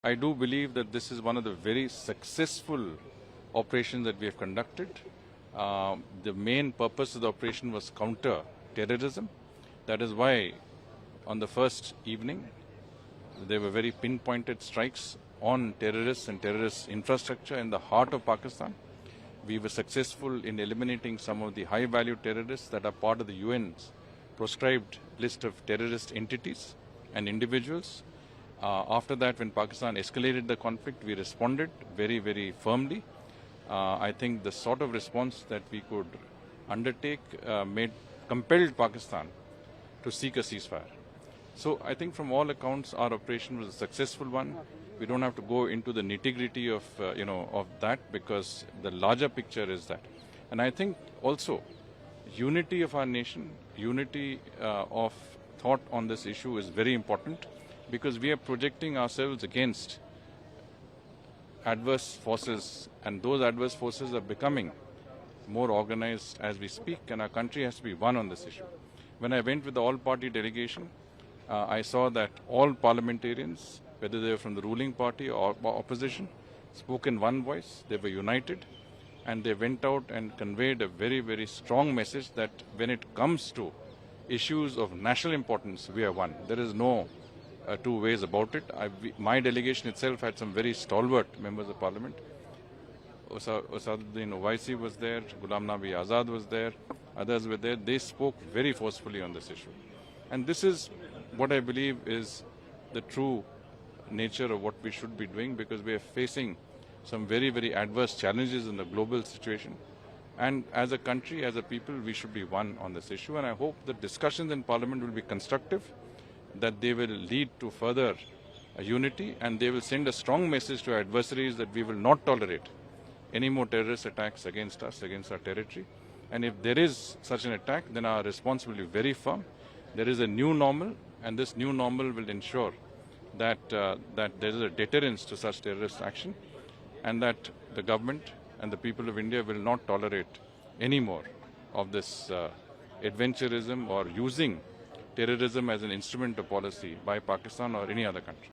I do believe that this is one of the very successful operations that we have conducted. The main purpose of the operation was counter terrorism. That is why on the first evening there were very pinpointed strikes on terrorists and terrorist infrastructure in the heart of Pakistan. We were successful in eliminating some of the high-value terrorists that are part of the UN's proscribed list of terrorist entities and individuals. After that, when Pakistan escalated the conflict, we responded very, very firmly. I think the sort of response that we could undertake compelled Pakistan to seek a ceasefire. So I think from all accounts, our operation was a successful one. We don't have to go into the nitty-gritty of of that, because the larger picture is that. And I think also unity of our nation, unity of thought on this issue is very important, because we are projecting ourselves against adverse forces, and those adverse forces are becoming more organized as we speak, and our country has to be one on this issue. When I went with the all-party delegation, I saw that all parliamentarians, whether they were from the ruling party or opposition, spoke in one voice. They were united, and they went out and conveyed a very, very strong message that when it comes to issues of national importance, we are one. There is no two ways about it. My delegation itself had some very stalwart members of parliament. Asaduddin Owaisi was there, Ghulam Nabi Azad was there, others were there. They spoke very forcefully on this issue. And this is what I believe is the true nature of what we should be doing, because we are facing some very, very adverse challenges in the global situation. And as a country, as a people, we should be one on this issue. And I hope the discussions in Parliament will be constructive, that they will lead to further unity, and they will send a strong message to our adversaries that we will not tolerate any more terrorist attacks against us, against our territory. And if there is such an attack, then our response will be very firm. There is a new normal, and this new normal will ensure that there is a deterrence to such terrorist action, and that the government and the people of India will not tolerate any more of this adventurism or using terrorism as an instrument of policy by Pakistan or any other country.